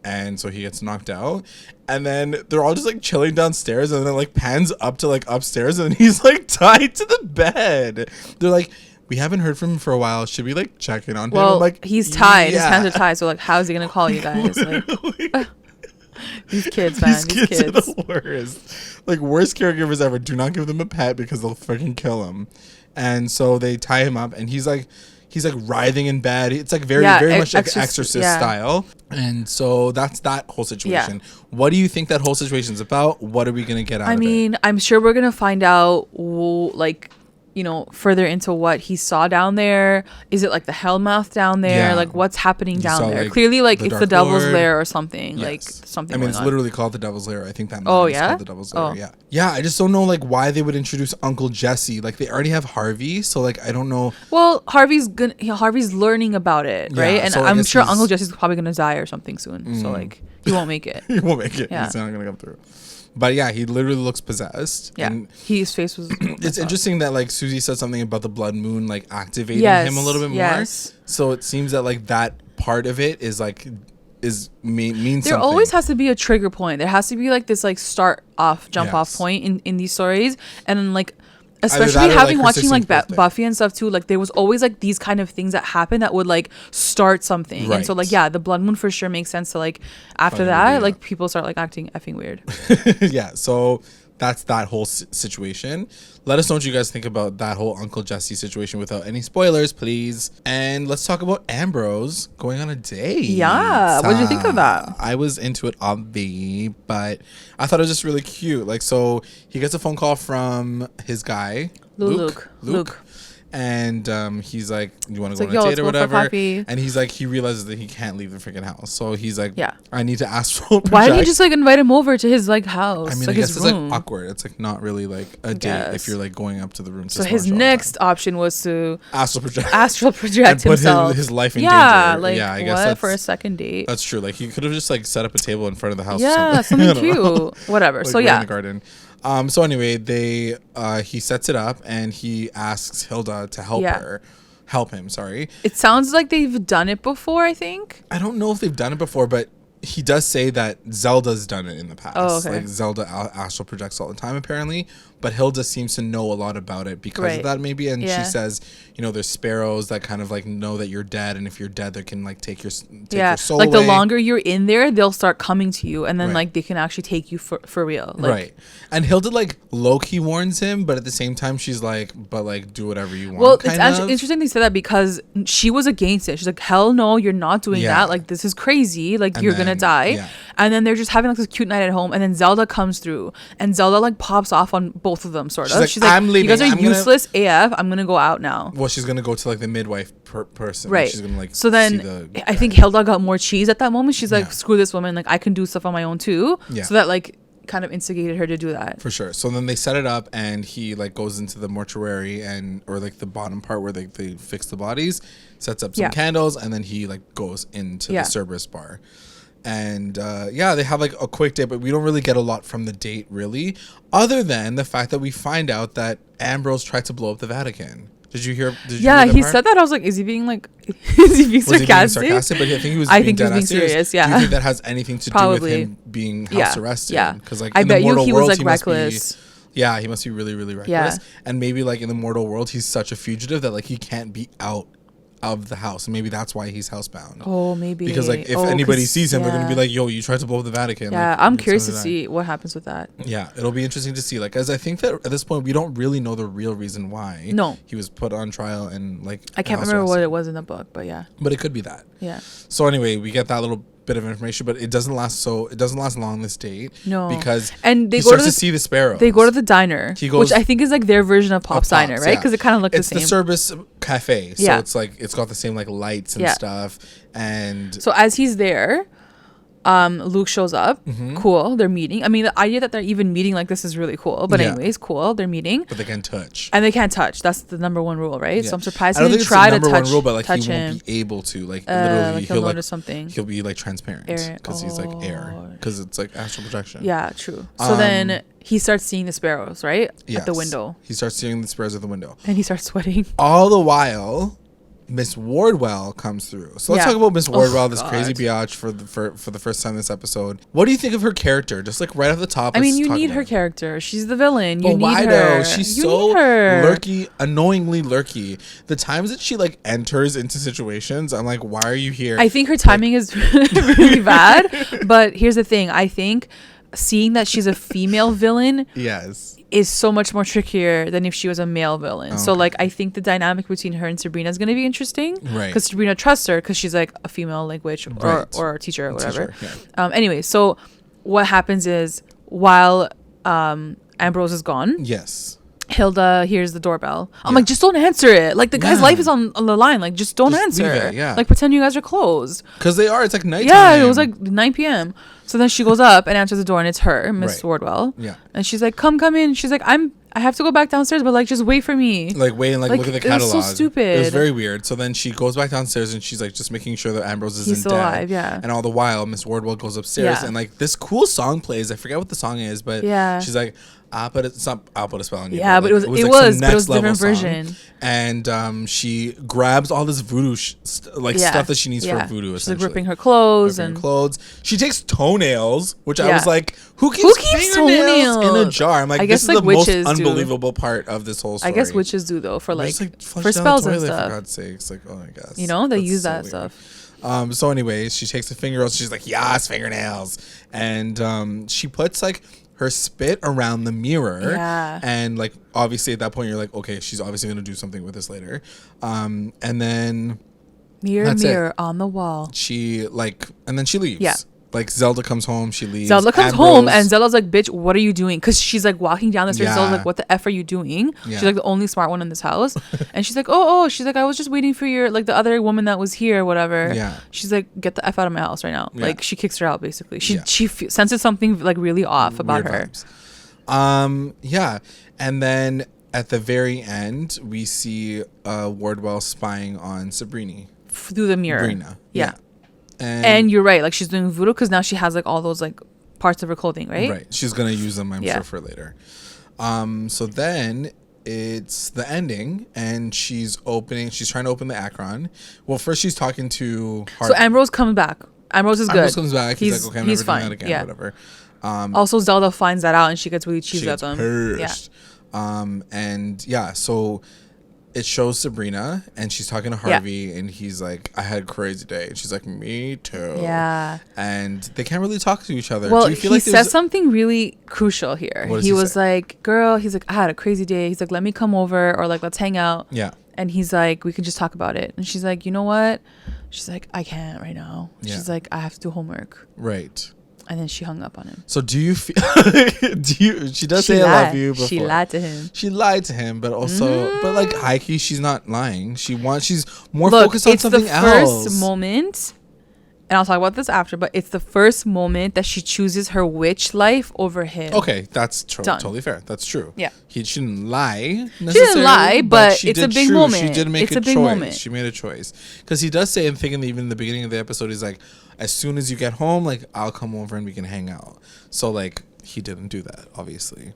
And so he gets knocked out, and then they're all just like chilling downstairs, and then like pans up to like upstairs, and he's like tied to the bed. They're like, we haven't heard from him for a while. Should we like check in on him? Well, I'm like, he's tied. His hands are tied. So like, how's he gonna call you guys? Like, these kids, man. These kids are the worst. Like worst caregivers ever. Do not give them a pet because they'll freaking kill him. And so they tie him up, and he's like writhing in bed. It's like very much like Exorcist style. And so that's that whole situation. What do you think that whole situation's about? What are we gonna get out of it? I mean, I'm sure we're gonna find out like, you know, further into what he saw down there. Is it like the hellmouth down there? Yeah. Like what's happening down there? Like, clearly like it's the Devil's Lord. Lair or something. Yes. Like something. I mean, it's on. literally called the Devil's Lair. I think that is called the Devil's Lair. Yeah. Yeah, I just don't know like why they would introduce Uncle Jesse. Like they already have Harvey, so like I don't know. Well, Harvey's learning about it, right? And so I'm sure Uncle Jesse's probably gonna die or something soon. So like he won't make it. He won't make it. Yeah. He's not gonna come through. But yeah, he literally looks possessed. Yeah, and his face was. It's interesting that like Susie said something about the blood moon like activating him a little bit more. So it seems that like that part of it is like means there something. always has to be a trigger point. There has to be like this like jump off point in these stories, and then like especially having watching like Buffy and stuff too, like there was always like these kind of things that happen that would like start something. And so like the blood moon for sure makes sense to like after that like people start like acting effing weird. So that's that whole situation. Let us know what you guys think about that whole Uncle Jesse situation without any spoilers, please. And let's talk about Ambrose going on a date. Yeah, what did you think of that? I was into it, obviously, but I thought it was just really cute. Like, so he gets a phone call from his guy, Luke. And he's like, you want to go on a date or whatever? And he's like, he realizes that he can't leave the freaking house. So he's like, I need to astral project. Why didn't he just like invite him over to his like house? I mean, like I guess his it's room. like awkward. It's like not really like a date if you're like going up to the room. So his next option was to astral project and himself. Put his life in danger. I guess what for a second date. That's true. Like he could have just like set up a table in front of the house. Yeah, something cute. Whatever. Like so in the garden. So anyway, he sets it up and he asks Hilda to help him. It sounds like they've done it before, I think. I don't know if they've done it before, but he does say that Zelda's done it in the past. Oh, okay. Like Zelda astral projects all the time apparently, but Hilda seems to know a lot about it because of that maybe. And she says, you know, there's sparrows that kind of like know that you're dead, and if you're dead, they can like take your soul like away. the longer you're in there, they'll start coming to you, and then like they can actually take you for real. Like, And Hilda like low-key warns him, but at the same time she's like, but like do whatever you want. Well, it's actually interesting they said that because she was against it. She's like, hell no, you're not doing that. Like this is crazy. Like you're gonna die. And then they're just having like this cute night at home, and then Zelda comes through, and Zelda like pops off on both of them sort of. She's like I'm leaving. You guys are useless AF. I'm gonna go out now. Well, she's gonna go to like the midwife person. Right. She's gonna like. So then I think Hilda got more cheese at that moment. She's like, screw this woman. Like I can do stuff on my own too. Yeah. So that like kind of instigated her to do that. For sure. So then they set it up, and he like goes into the mortuary or like the bottom part where they fix the bodies, sets up some candles, and then he like goes into the Cerberus bar. And they have like a quick date, but we don't really get a lot from the date really, other than the fact that we find out that Ambrose tried to blow up the Vatican. Did you hear? He said that. I was like, is he being sarcastic? But I think he was. I think he was being serious. Yeah. Do you think that has anything to do with him being house arrested? Yeah. Because like I bet you he was like reckless. Yeah, he must be really, really reckless. Yeah. And maybe like in the mortal world, he's such a fugitive that like he can't be out of the house, and maybe that's why he's housebound. Oh, maybe because like if anybody sees him, they're gonna be like, "Yo, you tried to blow up the Vatican." Yeah, like, I'm curious to see what happens with that. Yeah, it'll be interesting to see. Like, as I think that at this point we don't really know the real reason why. he was put on trial and like I can't remember what it was in the book, but but it could be that. Yeah. So anyway, we get that little bit of information, but it doesn't last long this date. No, because they starts to see the sparrows. They go to the diner, which I think is like their version of Pop's diner, right? Because it kind of looks the same. It's the Cerberus cafe, so it's like it's got the same like lights and stuff. And so as he's there, Luke shows up. Cool. They're meeting. I mean, the idea that they're even meeting like this is really cool. But anyways, cool. They're meeting. But they can't touch. And they can't touch. That's the number one rule, right? Yeah. So I'm surprised I don't he think didn't try to number touch, one rule, but like touch he him. won't be able to. Like literally, like he'll notice something. He'll be like transparent because he's like air. Because it's like astral projection. Yeah, true. So then he starts seeing the sparrows, right? Yes. At the window. He starts seeing the sparrows at the window. And he starts sweating. All the while, Miss Wardwell comes through. So let's talk about Miss Wardwell, this crazy biatch for the first time this episode. What do you think of her character? Just like right off the top. I mean, you need her character. She's the villain. You need her. Though? She's so lurky, annoyingly lurky. The times that she like enters into situations, I'm like, why are you here? I think her timing is really bad. But here's the thing. I think seeing that she's a female villain is so much more trickier than if she was a male villain. So like I think the dynamic between her and Sabrina is going to be interesting, right? Because Sabrina trusts her because she's like a female like witch or teacher or whatever. Anyway, so what happens is while Ambrose is gone, Hilda hears the doorbell. I'm like, just don't answer it. Like the guy's life is on the line. Like just don't answer. Like pretend you guys are closed. Because they are. It's like nighttime. Yeah, it was like 9 p.m. So then she goes up and answers the door, and it's her, Miss Wardwell. Yeah. And she's like, come in. She's like, I have to go back downstairs, but like just wait for me. Like wait and like look at the catalog. It was so stupid. It was very weird. So then she goes back downstairs and she's like just making sure that Ambrose isn't still dead. Alive, yeah. And all the while Miss Wardwell goes upstairs and like this cool song plays. I forget what the song is, but she's like, I'll put a spell on you. Yeah, but it was a different version. And she grabs all this voodoo stuff that she needs for voodoo. She's like ripping her clothes She takes toenails, which I was like, who keeps toenails in a jar? I'm like, I guess this is the most unbelievable part of this whole story. I guess witches do though for like for spells and stuff. For God's sakes, like I guess they use that stuff. So anyways, she takes the fingernails. She's like, yes, fingernails, and she puts like her spit around the mirror, and like obviously at that point you're like, okay, she's obviously gonna do something with this later, and then mirror on the wall. She and then she leaves. Yeah. Like Zelda comes home, she leaves. Zelda comes home and Zelda's like, bitch, what are you doing? Because she's like walking down the stairs. Zelda's like, what the F are you doing? Yeah. She's like the only smart one in this house. And she's like, oh, she's like, I was just waiting for your, like the other woman that was here, whatever. Yeah. She's like, get the F out of my house right now. Yeah. Like she kicks her out basically. She senses something like really off about her. Vibes. Yeah. And then at the very end, we see Wardwell spying on Sabrina. Through the mirror. Sabrina. Yeah. And you're right, like she's doing voodoo because now she has like all those like parts of her clothing, right? Right. She's gonna use them, I'm sure, for later. So then it's the ending, and she's trying to open the Akron. Well, first she's talking to So Ambrose comes back. Ambrose is good. Ambrose comes back. He's like, okay, I'm never doing that again, whatever. Also, Zelda finds that out, and she gets really cheesed at them. Pissed. Yeah. So it shows Sabrina, and she's talking to Harvey, and he's like, I had a crazy day. And she's like, me too. Yeah. And they can't really talk to each other. Well, he says something really crucial here. He was like, girl, he's like, I had a crazy day. He's like, let me come over, or like, let's hang out. Yeah. And he's like, we can just talk about it. And she's like, you know what? She's like, I can't right now. Yeah. She's like, I have to do homework. Right. And then she hung up on him. So do you feel she does say I love you before. She lied to him. She lied to him, but also but like high key, she's not lying. She's more focused on something else. It's the first moment, and I'll talk about this after, but it's the first moment that she chooses her witch life over him. Okay, that's totally fair. That's true. Yeah. She didn't lie necessarily. She didn't lie, but it's a big moment. She did make a choice. She made a choice. Because he does say, I think even in the beginning of the episode, he's like, as soon as you get home, like, I'll come over and we can hang out. So, like, he didn't do that, obviously.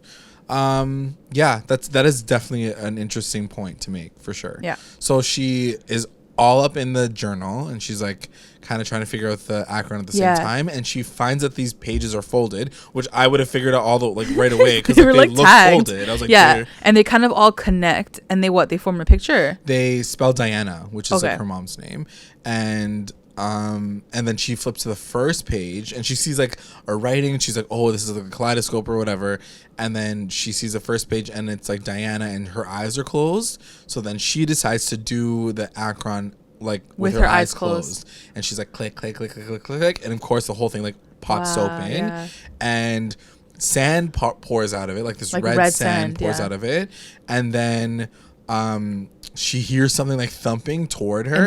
Yeah, that is definitely an interesting point to make, for sure. Yeah. So she is all up in the journal, and she's like kind of trying to figure out the Akron at the same time, and she finds that these pages are folded, which I would have figured out all the like right away because they look folded. I was like, yeah, and they kind of all connect, and they form a picture. They spell Diana, which is like her mom's name, and then she flips to the first page and she sees like a writing, and she's like, oh, this is like a kaleidoscope or whatever. And then she sees the first page and it's like Diana and her eyes are closed. So then she decides to do the Akron like with her eyes closed. And she's like, click, click, click, click, click, click. And of course the whole thing like pops open and sand pours out of it. Like this red sand pours out of it. And then she hears something like thumping toward her in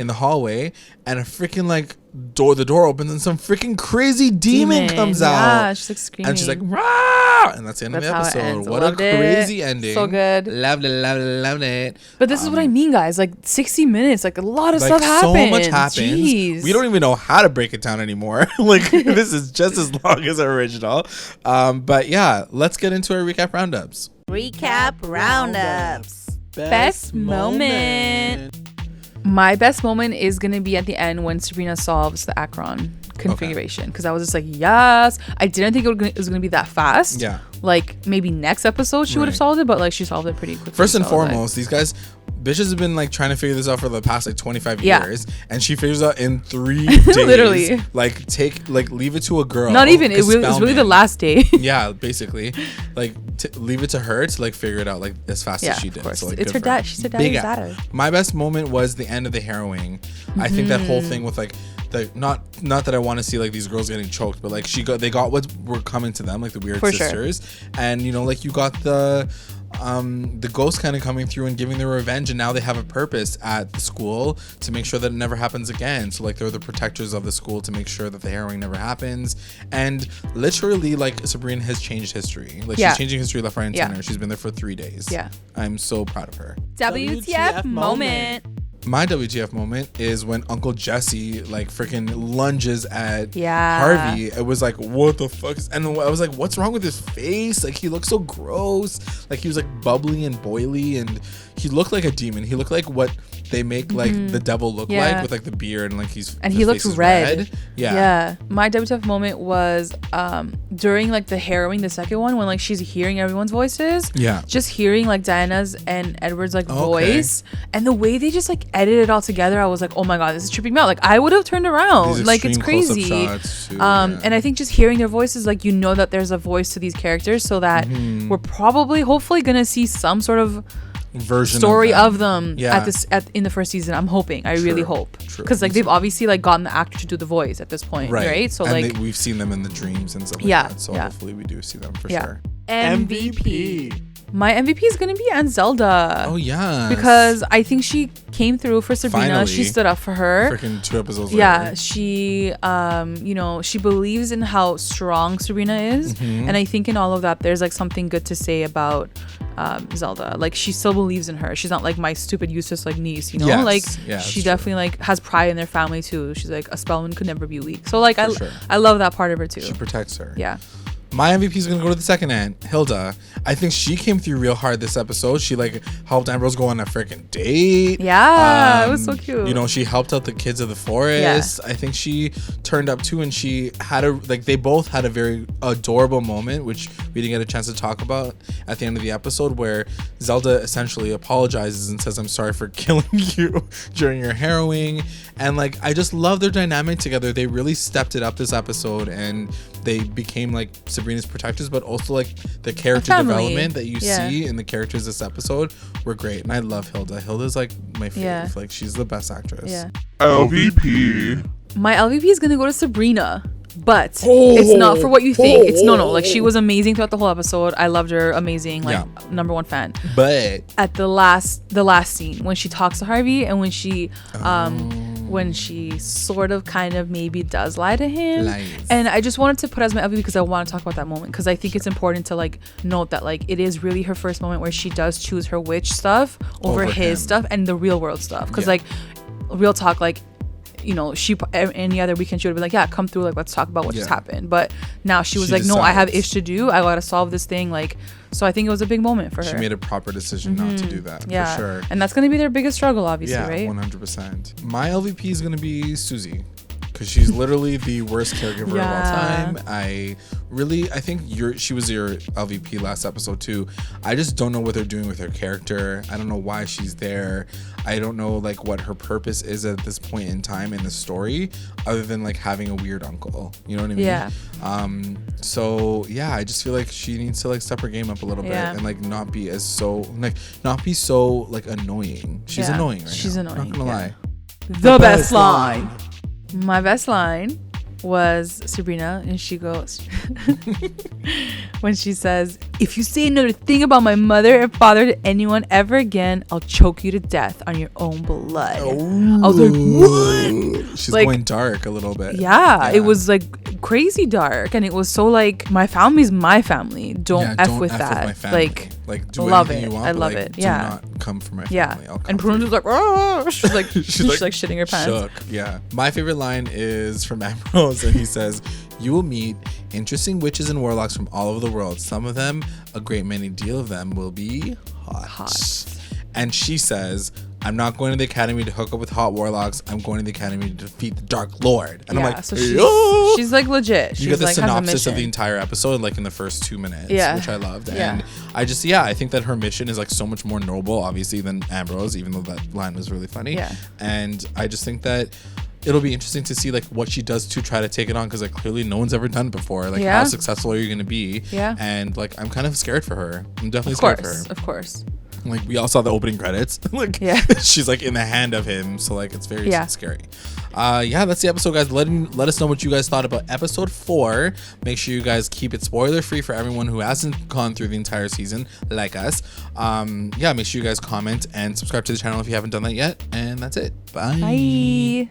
the hallway, and a freaking like the door opens and some freaking crazy demon comes out. Yeah, she's like screaming. And she's like, rah! And that's the end of the episode. What a crazy ending. So good. Loved it. But this is what I mean, guys. Like 60 minutes, like a lot of stuff happens. So much happens. Jeez. We don't even know how to break it down anymore. Like this is just as long as our original. But yeah, let's get into our recap roundups. Recap roundups. Best moment. My best moment is going to be at the end when Sabrina solves the Akron configuration. Because I was just like, yes. I didn't think it was going to be that fast. Yeah. Like, maybe next episode she would have solved it. But, like, she solved it pretty quickly. First and foremost, these guys... Bitches have been like trying to figure this out for the past like 25 years, and she figures out in 3 days. Literally, like leave it to a girl. Not even. It was really the last day. Yeah, basically, like leave it to her to like figure it out like as fast as she did. Of course. So, like, it's her dad. She's her dad's daughter. My best moment was the end of the Harrowing. I think that whole thing with like the not that I want to see like these girls getting choked, but like they got what were coming to them, like the weird sisters, and you know, like you got the ghost kind of coming through and giving their revenge, and now they have a purpose at the school to make sure that it never happens again. So like they're the protectors of the school to make sure that the Harrowing never happens. And literally, like, Sabrina has changed history. Like she's changing history left, right, and center. She's been there for 3 days. Yeah, I'm so proud of her. WTF moment. My WTF moment is when Uncle Jesse like freaking lunges at Harvey. It was like, what the fuck? And I was like, what's wrong with his face? Like, he looked so gross. Like, he was like bubbly and boily, and he looked like a demon. He looked like what they make like the devil look like, with like the beard and like he looks red. Yeah. My WTF moment was during like the Harrowing, the second one, when like she's hearing everyone's voices. Yeah. Just hearing like Diana's and Edward's like voice, and the way they just like edited it all together, I was like, oh my god, this is tripping me out. Like, I would have turned around. Like, it's crazy. Too, and I think just hearing their voices, like, you know that there's a voice to these characters, so that we're probably hopefully gonna see some sort of version story of them yeah. in the first season. I'm hoping. I really hope, because like they've obviously like gotten the actor to do the voice at this point, right? So and like we've seen them in the dreams and stuff like that. So hopefully we do see them for sure. MVP. My MVP is gonna be Aunt Zelda. Oh yeah, because I think she came through for Sabrina. Finally. She stood up for her. Freaking 2 episodes later. Yeah, she she believes in how strong Sabrina is, and I think in all of that there's like something good to say about Zelda. Like, she still believes in her. She's not like my stupid useless like niece, you know. She definitely like has pride in their family too. She's like, a spellman could never be weak. So like I love that part of her too. She protects her. Yeah. My MVP is going to go to the second aunt, Hilda. I think she came through real hard this episode. She like helped Ambrose go on a freaking date. Yeah, it was so cute. You know, she helped out the kids of the forest. Yeah. I think she turned up too, and she had they both had a very adorable moment, which we didn't get a chance to talk about at the end of the episode, where Zelda essentially apologizes and says, I'm sorry for killing you during your harrowing. And like, I just love their dynamic together. They really stepped it up this episode, and they became like Sabrina's protectors, but also like the character development that you see in the characters this episode were great. And I love Hilda. Hilda's like my favorite. Yeah. Like, she's the best actress. Yeah. LVP. My LVP is gonna go to Sabrina, but it's not for what you think. It's no. Like, she was amazing throughout the whole episode. I loved her. Amazing. Like, #1 fan. But at the last scene when she talks to Harvey, and when she sort of kind of maybe does lie to him. And I just wanted to put as my LVP because I want to talk about that moment, because I think it's important to like note that like it is really her first moment where she does choose her witch stuff over his stuff and the real world stuff. Because like, real talk, like, you know, she any other weekend she would be like, yeah, come through, like, let's talk about what just happened. But now she was like, no, I have ish to do. I gotta solve this thing. Like, so I think it was a big moment for her. She made a proper decision not to do that. For sure. And that's gonna be their biggest struggle, obviously, right? 100%. My LVP is gonna be Susie, because she's literally the worst caregiver of all time. I think she was your LVP last episode too. I just don't know what they're doing with her character. I don't know why she's there. I don't know like what her purpose is at this point in time in the story, other than like having a weird uncle. You know what I mean? Yeah. So yeah, I just feel like she needs to like step her game up a little bit and like not be so annoying. She's annoying right now. She's annoying. Not gonna lie. The best line. My best line was Sabrina, and she goes when she says, "If you say another thing about my mother and father to anyone ever again, I'll choke you to death on your own blood." Oh. I was like, what? She's like, going dark a little bit. Yeah, it was like crazy dark, and it was so like, my family's my family. Don't F with that. With my family. Like do love anything it. you want. I love like, it. Do Yeah. not come for my Yeah. family. And Prune's was like, oh, she's like, she's like shitting her pants. Shook. Yeah. My favorite line is from Ambrose, and he says, "You will meet interesting witches and warlocks from all over the world. Some of them, a great many deal of them, will be hot." And she says, "I'm not going to the academy to hook up with hot warlocks. I'm going to the academy to defeat the Dark Lord." And I'm like, so she's like legit. She's you get the like, synopsis of the entire episode like in the first 2 minutes, which I loved. Yeah. And I think that her mission is like so much more noble, obviously, than Ambrose, even though that line was really funny. Yeah. And I just think that it'll be interesting to see like what she does to try to take it on, because like clearly no one's ever done it before. Like how successful are you going to be? Yeah. And like I'm kind of scared for her. I'm definitely scared for her. Of course. Like we all saw the opening credits. Like she's like in the hand of him, so like it's very scary. That's the episode, guys. Let us know what you guys thought about episode 4. Make sure you guys keep it spoiler free for everyone who hasn't gone through the entire season like us. Make sure you guys comment and subscribe to the channel if you haven't done that yet. And that's it. Bye. Bye.